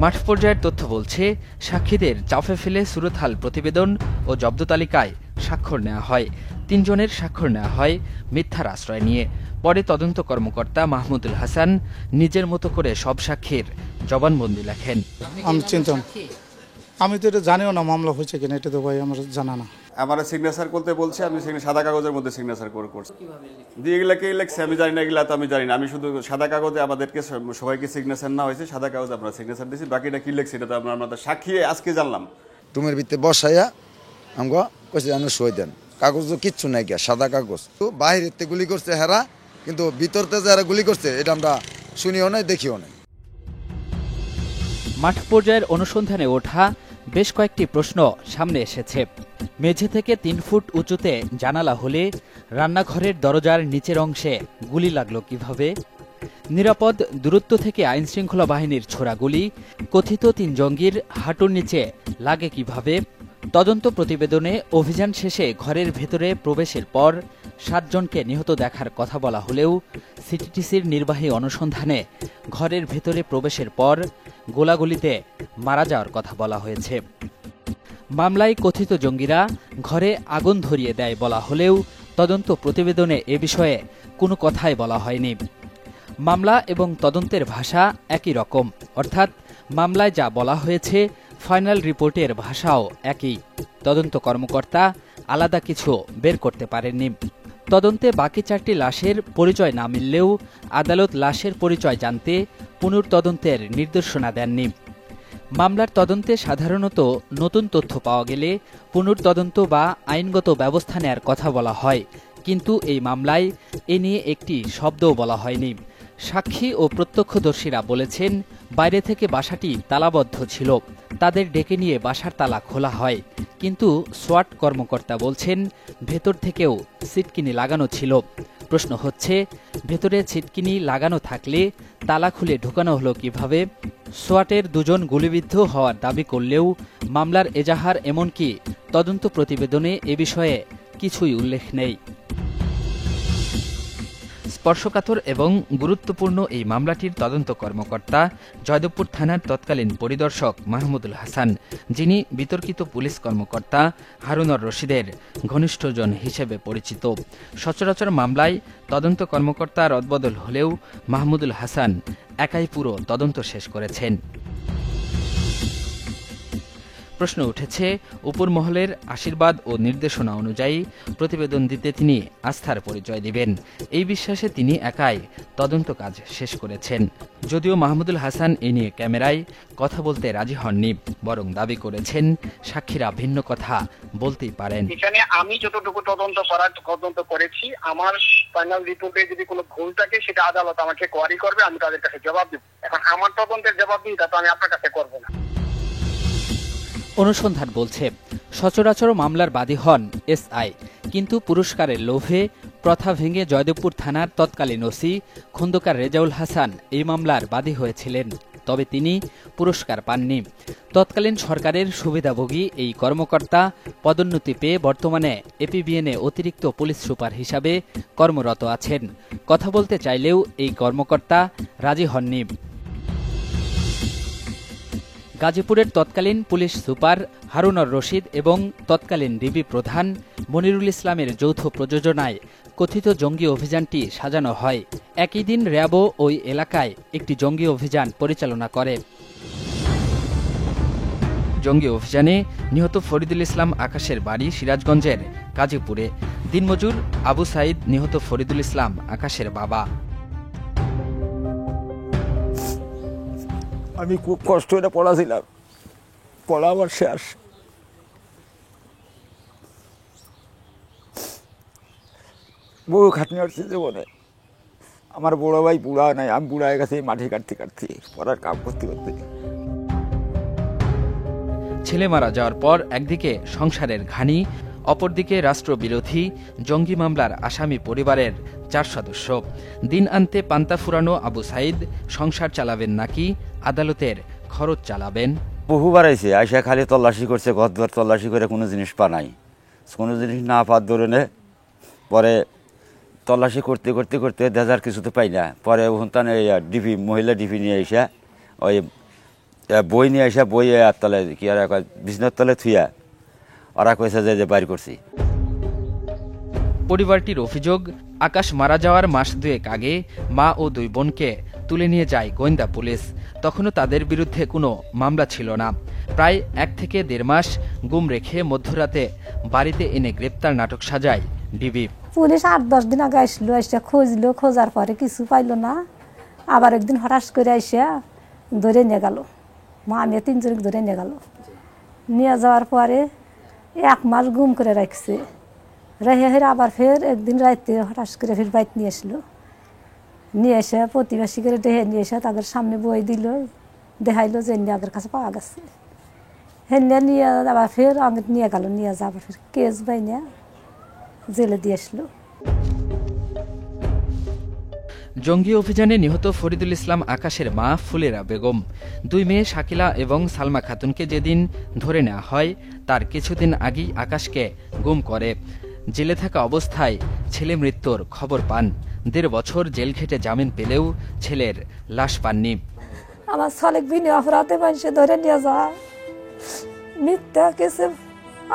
মাঠ পর্যায়ের তথ্য বলছে, সাক্ষীদের চাপে ফেলে সুরতহাল প্রতিবেদন ও জব্দ তালিকায় স্বাক্ষর নেওয়া হয়। ৩ জনের স্বাক্ষর নেওয়া হয় মিথ্যার আশ্রয় নিয়ে। পরে তদন্ত কর্মকর্তা মাহমুদুল হাসান নিজের মতো করে সব সাক্ষীর জবানবন্দি লেখেন।
আমি চিন্তা, আমি তো এটা জানিও না মামলা হয়েছে কিনা, এটা তো ভাই আমার জানা না।
আমার সিগনেচার করতে বলছে, আমি সাদা কাগজের মধ্যে সিগনেচার করছি। দিয়ে এগুলা কে লিখছে আমি জানি না, এগুলা তো আমি জানি না। আমি শুধু সাদা কাগজে আমাদেরকে সবাইকে সিগনেচার না হয়েছে, সাদা কাগজে আমরা সিগনেচার দিয়েছি, বাকিটা কি লিখছে এটা তো আমরা সাক্ষী আজকে জানলাম।
তোমার ভিতরে বসাইয়া আমগো কইছে জানো সই দেন, কাগজ তো কিচ্ছু নাই গিয়া, সাদা কাগজ। তো বাইরেতে গুলি করছে হেরা, কিন্তু ভিতরতে যারা গুলি করছে এটা আমরা শুনিও নাই, দেখিও নাই।
মাঠ পর্যায়ের অনুসন্ধানে ওঠা বেশ কয়েকটি প্রশ্ন সামনে এসেছে। মেঝে থেকে ৩ ফুট উঁচুতে জানালা হলে রান্নাঘরের দরজার নিচের অংশে গুলি লাগলো কিভাবে? নিরাপদ দূরত্ব থেকে আইনশৃঙ্খলা বাহিনীর ছোড়া গুলি কথিত ৩ জঙ্গির হাঁটুর নিচে লাগে কিভাবে? তদন্ত প্রতিবেদনে অভিযান শেষে ঘরের ভেতরে প্রবেশের পর 7 জনকে নিহত দেখার কথা বলা হলেও সিটিটিসির নির্বাহী অনুসন্ধানে ঘরের ভেতরে প্রবেশের পর গোলাগুলিতে মারা যাওয়ার কথা বলা হয়েছে। মামলায় কথিত জঙ্গিরা ঘরে আগুন ধরিয়ে দেয় বলা হলেও তদন্ত প্রতিবেদনে এ বিষয়ে কোনো কথাই বলা হয়নি। মামলা এবং তদন্তের ভাষা একই রকম, অর্থাৎ মামলায় যা বলা হয়েছে ফাইনাল রিপোর্টের ভাষাও একই। তদন্ত কর্মকর্তা আলাদা কিছু বের করতে পারেননি। তদন্তে বাকি 4টি লাশের পরিচয় না মিললেও আদালত লাশের পরিচয় জানতে পুনর্তদন্তের নির্দেশনা দেননি। মামলার তদন্তে সাধারণত নতুন তথ্য পাওয়া গেলে পুনর্তদন্ত বা আইনগত ব্যবস্থা নেয়ার কথা বলা হয়, কিন্তু এই মামলায় এ নিয়ে একটি শব্দও বলা হয়নি। সাক্ষী ও প্রত্যক্ষদর্শীরা বলেছেন, বাইরে থেকে বাসাটি তালাবদ্ধ ছিল, তাদের ডেকে নিয়ে বাসার তালা খোলা হয়, কিন্তু সোয়াট কর্মকর্তা বলছেন ভেতর থেকেও ছিটকিনি লাগানো ছিল। প্রশ্ন হচ্ছে, ভেতরে ছিটকিনি লাগানো থাকলে তালা খুলে ঢোকানো হলো কিভাবে? সোয়াটের 2 জন গুলিবিদ্ধ হওয়ার দাবি করলেও মামলার এজাহার এমনকি তদন্ত প্রতিবেদনে এ বিষয়ে কিছুই উল্লেখ নেই। স্পর্শকাতর এবং গুরুত্বপূর্ণ এই মামলাটির তদন্ত কর্মকর্তা জয়দেবপুর থানার তৎকালীন পরিদর্শক মাহমুদুল হাসান, যিনি বিতর্কিত পুলিশ কর্মকর্তা হারুনর রশিদের ঘনিষ্ঠজন হিসেবে পরিচিত। সচরাচর মামলায় তদন্ত কর্মকর্তা রদবদল হলেও মাহমুদুল হাসান একাই পুরো তদন্ত শেষ করেছেন। প্রশ্ন উঠেছে, উপর মহলের আশীর্বাদ ও নির্দেশনা অনুযায়ী প্রতিবেদন দিতে তিনি আস্থার পরিচয় দিবেন, এই বিশ্বাসে তিনি একাই তদন্ত কাজ শেষ করেছেন। যদিও মাহমুদুল হাসান এ নিয়ে ক্যামেরায় কথা বলতে রাজি হননি, বরং দাবি করেছেন সাক্ষীরা ভিন্ন কথা বলতেই পারেন।
এখানে আমি যতটুকু তদন্ত করেছি, আমার ফাইনাল রিপোর্টে যদি কোনো ভুল থাকে সেটা আদালত আমাকে কোয়ারি করবে, আমি তাদের কাছে জবাব দেব। এখন আমার তদন্তের জবাব দিই, তা তো আমি আপনার কাছে করবো না।
অনুসন্ধান বলছে, সচরাচর মামলার বাদী হন এসআই, কিন্তু পুরস্কারের লোভে প্রথা ভেঙে জয়দেবপুর থানার তৎকালীন ওসি খন্দকার রেজাউল হাসান এই মামলার বাদী হয়েছিলেন, তবে তিনি পুরস্কার পাননি। তৎকালীন সরকারের সুবিধাভোগী এই কর্মকর্তা পদোন্নতি পেয়ে বর্তমানে এপিবিএনে অতিরিক্ত পুলিশ সুপার হিসাবে কর্মরত আছেন। কথা বলতে চাইলেও এই কর্মকর্তা রাজি হননি। গাজীপুরের তৎকালীন পুলিশ সুপার হারুনর রশিদ এবং তৎকালীন ডিবি প্রধান মনিরুল ইসলামের যৌথ প্রযোজনায় কথিত জঙ্গি অভিযানটি সাজানো হয়। একই দিন র্যাবও ওই এলাকায় একটি জঙ্গি অভিযান পরিচালনা করে। জঙ্গি অভিযানে নিহত ফরিদুল ইসলাম আকাশের বাড়ি সিরাজগঞ্জের গাজীপুরে। দিনমজুর আবু সাইদ নিহত ফরিদুল ইসলাম আকাশের বাবা।
আমি খুব কষ্ট করে পড়াছিলাম, পড়া আমার শেষ। বহু খাটনি আসছে জীবনে,
আমার বড় ভাই বুড়া নাই, আমি বুড়া হয়ে গেছি মাটি কাটতে কাটতে, পড়ার কাম করতে করতে।
ছেলে মারা যাওয়ার পর একদিকে সংসারের ঘানি, অপরদিকে রাষ্ট্রবিরোধী জঙ্গি মামলার আসামি পরিবারের 4 সদস্য। দিন আনতে পান্তা ফুরানো আবু সাইদ সংসার চালাবেন নাকি আদালতের খরচ চালাবেন?
বহুবার আইসে, আইসা খালি তল্লাশি করছে, ঘর দুয়ার তল্লাশি করে কোনো জিনিস পা নাই, কোনো জিনিস না পাওয়ার ধরনে পরে তল্লাশি করতে করতে করতে দেজার কিছু তো পাই না। পরে ওখান ডিপি, মহিলা ডিপি নিয়ে এসে ওই বই নিয়ে এসে বই আর তলে কি আর বিছনার তলে থুইয়া ওরা কইছে যে বাইর করছি।
পরিবারটির অভিযোগ, আকাশ মারা যাওয়ার মাস 2 আগে মা ও 2 বোনকে তুলে নিয়ে যায় গোয়েন্দা পুলিশ। তখনও তাদের বিরুদ্ধে কোনো মামলা ছিল না। প্রায় 1 থেকে 1.5 মাস গুম রেখে মধ্যরাতে বাড়িতে এনে গ্রেপ্তার নাটক সাজায় ডিবি।
পুলিশ 8-10 দিন আগে আসলো, এসে খুঁজলো, খোঁজার পরে কিছু পাইলো না। আবার একদিন হঠাৎ করে এসে ধরে নিয়ে গেল, মা আমি 3 জনকে ধরে নিয়ে গেল। নিয়ে যাওয়ার পরে 1 মাস গুম করে রাখছে। রেহে হেরে আবার ফের একদিন রাইতে হঠাৎ করে ফের বাইক নিয়ে আসলো। নিয়ে এসে প্রতিবেশী করে ডেহে নিয়ে এসে তাদের সামনে বই দিল, দেখাইলো যে আগের কাছে পাওয়া গেছে। হেনে নিয়ে আবার ফের আমাদের নিয়ে গেল, নিয়ে যাবার ফের কেস বাইনে জেলে দিয়ে আসলো।
জঙ্গি অভিযানে নিহত ফরিদুল ইসলাম আকাশের মা ফুলেরা বেগম, 2 মেয়ে শাকিলা এবং সালমা খাতুনকে যেদিন ধরে নেওয়া হয় তার কিছুদিন আগেই আকাশকে গুম করে। জেলে থাকা অবস্থায় ছেলে মৃত্যুর খবর পান। 1.5 বছর জেল খেটে জামিন পেলেও ছেলের লাশ পাননি।
আমার ছলেক বিনি অপরাধে মানুষে ধরে নিয়ে যায়, মিথ্যা কেসে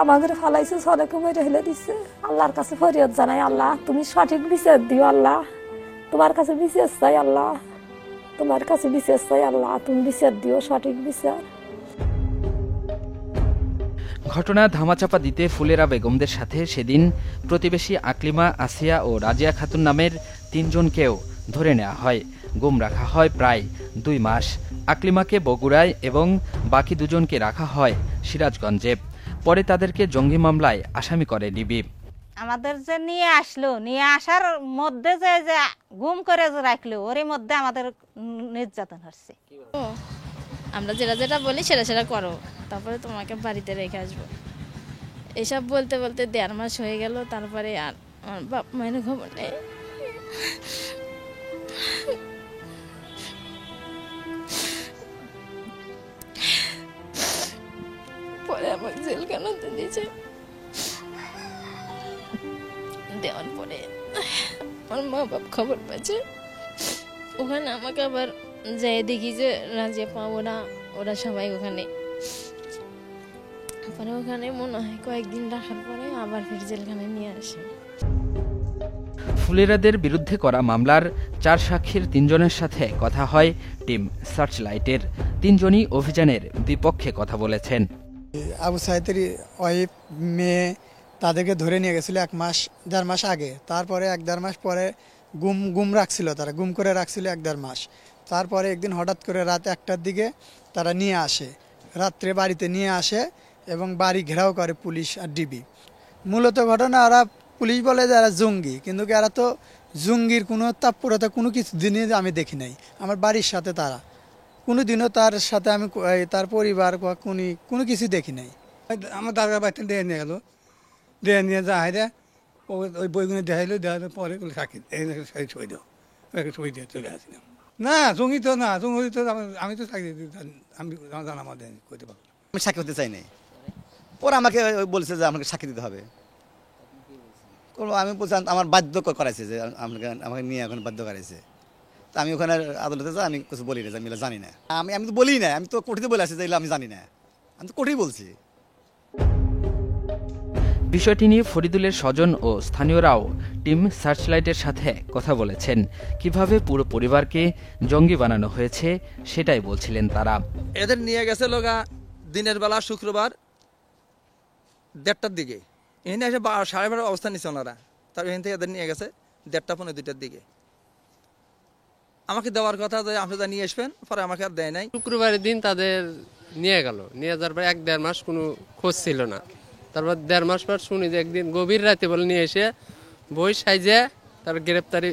আমাদের ফালাইছে, ছলেকে মেরে হেলে দিচ্ছে। আল্লাহর কাছে ফরিয়াদ জানাই, আল্লাহ তুমি সঠিক বিচার দিও, আল্লাহ তোমার কাছে বিচার চাই, আল্লাহ তোমার কাছে বিচার চাই, আল্লাহ তুমি বিচার দিও, সঠিক বিচার।
ঘটনা ধামাচাপা দিতে ফুলেরা বেগমদের সাথে সেদিন প্রতিবেশী আকলিমা, আসিয়া ও রাজিয়া খাতুন নামের 3 জনকেও ধরে নেওয়া হয়। গুম রাখা হয় প্রায় 2 মাস। আকলিমাকে বগুড়ায় এবং বাকি 2 জনকে রাখা হয় সিরাজগঞ্জে। পরে তাদেরকে জঙ্গি মামলায় আসামি করে ডিবি।
আমাদের যে নিয়ে আসলো, নিয়ে আসার মধ্যে যে গুম করে যে রাখলো, ওর মধ্যে আমাদের নির্যাতন হচ্ছে।
আমরা যেটা যেটা বলি সেটা সেটা করো, তারপরে তোমাকে বাড়িতে রেখে আসবো, এসব বলতে বলতে 1.5 মাস হয়ে গেল। তারপরে আর আমার বাপ মায়ের খবর নেই। পরে আমাকে জেলখানাতে দিয়েছে। দেওয়ার পরে আমার মা বাপ খবর পাচ্ছে, ওখানে আমাকে আবার যাই দেখি যে রাজিয়া পাবো না, ওরা সবাই ওখানে। পরে ওখানে মনে হয় কয়েকদিন রাখার পরে আবার ফির জেলখানায় নিয়ে আসে।
ফুলেরাদের বিরুদ্ধে করা মামলার 4 সাক্ষীর 3 জনের সাথে কথা হয় টিম সার্চলাইটের। 3 জনই অভিযানের বিপক্ষে কথা বলেছেন।
আবু সাইদের ওয়াইফ, মেয়ে তাদেরকে ধরে নিয়ে গেছিল 1-1.5 মাস আগে। তারপরে 1-1.5 মাস পরে গুম রাখছিল, তারা গুম করে রাখছিল 1-1.5 মাস। তারপরে একদিন হঠাৎ করে রাত 1টার দিকে তারা নিয়ে আসে, রাত্রে বাড়িতে নিয়ে আসে এবং বাড়ি ঘেরাও করে পুলিশ আর ডিবি। মূলত ঘটনা, ওরা পুলিশ বলে যে এরা জঙ্গি, কিন্তু এরা তো জঙ্গির কোনো তৎপরতা কোনো কিছু দিনই আমি দেখি নাই। আমার বাড়ির সাথে তারা কোনো দিনও তার সাথে আমি তার পরিবার বা কোনো কিছু দেখি নাই।
আমার দাদা বাড়িতে দিয়ে নিয়ে গেলো, দিয়ে নিয়ে যা হাইরে ওই বইগুলো দেখাইলো, দেখানোর পরে সাক্ষী ছবি দাও, ছবি দিয়ে চলে আসলাম। না জঙ্গি তো না, জঙ্গি তো আমি তো চাকরি আমি জানা আমাদের করতে পারবো।
আমি সাক্ষী হতে চাই নাই, ওরা আমাকে বলছে যে আমাকে সাক্ষী দিতে হবে। আমি বলছিলাম আমার বাধ্য করাইছে যে আমাকে নিয়ে এখন বাধ্য করাইছে। তা আমি ওখানে আদালতে যাই, আমি কিছু বলি না, আমি জানি না। আমি তো বলি না, আমি তো কোর্টে বলে আসছি যে আমি জানি না, আমি তো কোর্টেই বলছি।
বিষয়টি নিয়ে ফরিদুলের স্বজন ও স্থানীয়রাও টিম সার্চলাইটের সাথে কথা বলেছেন। কিভাবে পুরো পরিবারকে জঙ্গি বানানো হয়েছে সেটাই বলছিলেন তারা।
এদের নিয়ে গেছে লোকা দিনের বেলা শুক্রবার 1:30টার দিকে, এখানে এসে 12:30 অবস্থান নিচ্ছে ওনারা। তার এখান থেকে এদের নিয়ে গেছে 1:30 পৌনে 2টার দিকে। আমাকে দেওয়ার কথা যে আপনারা নিয়ে আসবেন, পরে আমাকে আর দেয় নাই।
শুক্রবারের দিন তাদের নিয়ে গেল, নিয়ে যাওয়ার পর 1-1.5 মাস কোনো খোঁজ ছিল না। তারপর 1.5 মাস পর শুনি যে একদিন গভীর রাতে বলে নিয়ে এসে বই সাইজে তারপর গ্রেপ্তারি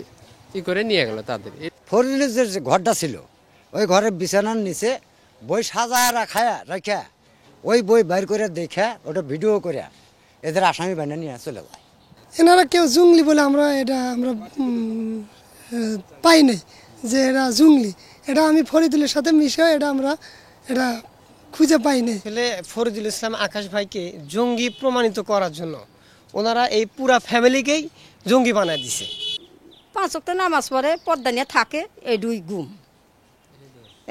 ই করে নিয়ে গেল তাদের।
ফরিদুলের যে ঘরটা ছিল ওই ঘরের বিছানার নিচে বই সাজায় রাখা ওই বই বাইর করে দেখে ওটা ভিডিও করে এদের আসামি বানিয়ে নিয়ে চলে যায়।
এনারা কেউ জঙ্গলি বলে আমরা পাই নাই যে এরা জঙ্গলি, এটা আমি ফরিদুলের সাথে মিশে এটা খুঁজে পাই নাই।
ফরিদুল ইসলাম আকাশ ভাইকে জঙ্গি প্রমাণিত করার জন্য ওনারা এই পুরা ফ্যামিলিকেই জঙ্গি বানায় দিছে।
5 ওয়াক্ত নামাজ পড়ে, পর্দা নিয়ে থাকে, এই দুই গুম,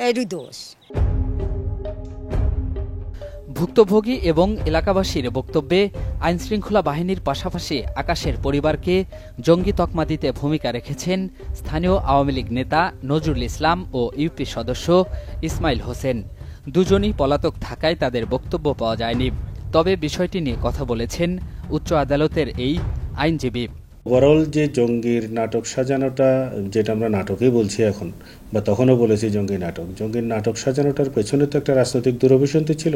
এই দুই দোষ।
ভুক্তভোগী এবং এলাকাবাসীর বক্তব্যে আইনশৃঙ্খলা বাহিনীর পাশাপাশি আকাশের পরিবারকে জঙ্গি তকমা দিতে ভূমিকা রেখেছেন স্থানীয় আওয়ামী লীগ নেতা নজরুল ইসলাম ও ইউপি সদস্য ইসমাইল হোসেন। দুজনই পলাতক থাকায় তাদের বক্তব্য পাওয়া যায়নি। তবে বিষয়টি নিয়ে কথা বলেছেন উচ্চ আদালতের এই আইনজীবী।
ওভারঅল যে জঙ্গির নাটক সাজানোটা, যেটা আমরা নাটকই বলছি এখন, বা তখনও বলেছি জঙ্গির নাটক সাজানোটার পেছনে তো একটা রাজনৈতিক দূরভিসন্ধি ছিল,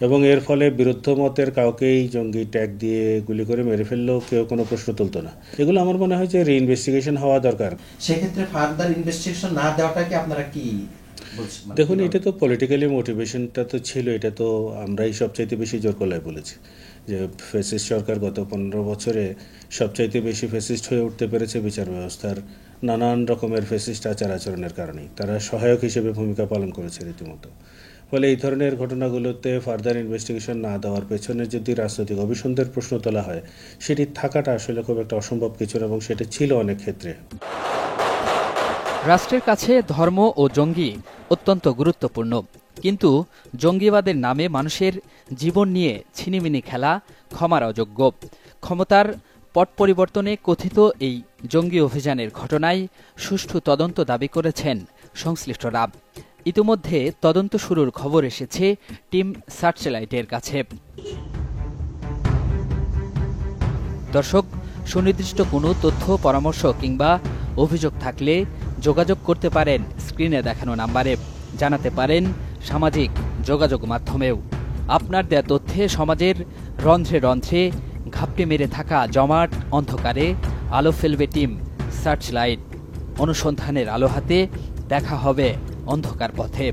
এবং এর ফলে বিরুদ্ধ মতের কাউকেই জঙ্গি ট্যাগ দিয়ে গুলি করে মেরে ফেললেও কেউ কোনো প্রশ্ন তুলতো না। এগুলো আমার মনে হয় যে রিইনভেস্টিগেশন হওয়া দরকার।
সেক্ষেত্রে ফার্দার ইনভেস্টিগেশন না দেওয়াটা কি আপনারা কি বলছেন?
দেখুন, এটা তো পলিটিক্যালি মোটিভেশনটা তো ছিল, এটা তো আমরাই সবচাইতে বেশি জোর গলায় বলেছি যে ফ্যাসিস্ট সরকার গত 15 বছরে সবচাইতে বেশি ফ্যাসিস্ট হয়ে উঠতে পেরেছে বিচার ব্যবস্থার নানান রকমের ফ্যাসিস্ট আচার আচরণের কারণেই। তারা সহায়ক হিসেবে ভূমিকা পালন করেছে রীতিমতো। ফলে এই ধরনের ঘটনাগুলোতে ফার্দার ইনভেস্টিগেশন না দেওয়ার পেছনে যদি রাজনৈতিক অভিসন্ধির প্রশ্ন তোলা হয়, সেটি থাকাটা আসলে খুব একটা অসম্ভব কিছু, এবং সেটা ছিল অনেক ক্ষেত্রে।
রাষ্ট্রের কাছে ধর্ম ও জঙ্গি অত্যন্ত গুরুত্বপূর্ণ, কিন্তু জঙ্গিবাদের নামে মানুষের জীবন নিয়ে ছিনিমিনি খেলা ক্ষমার অযোগ্য। ক্ষমতার পট পরিবর্তনে কথিত এই জঙ্গি অভিযানের ঘটনায় সুষ্ঠু তদন্ত দাবি করেছেন সংশ্লিষ্টরা। ইতিমধ্যে তদন্ত শুরুর খবর এসেছে টিম সার্চলাইটের কাছে। দর্শক, সুনির্দিষ্ট কোনো তথ্য, পরামর্শ কিংবা অভিযোগ থাকলে যোগাযোগ করতে পারেন স্ক্রিনে দেখানো নাম্বারে, জানাতে পারেন সামাজিক যোগাযোগ মাধ্যমেও। আপনার দেয়া তথ্যে সমাজের রন্ধ্রে রন্ধ্রে ঘাপটি মেরে থাকা জমাট অন্ধকারে আলো ফেলবে টিম সার্চলাইট। অনুসন্ধানের আলো হাতে দেখা হবে অন্ধকার পথে।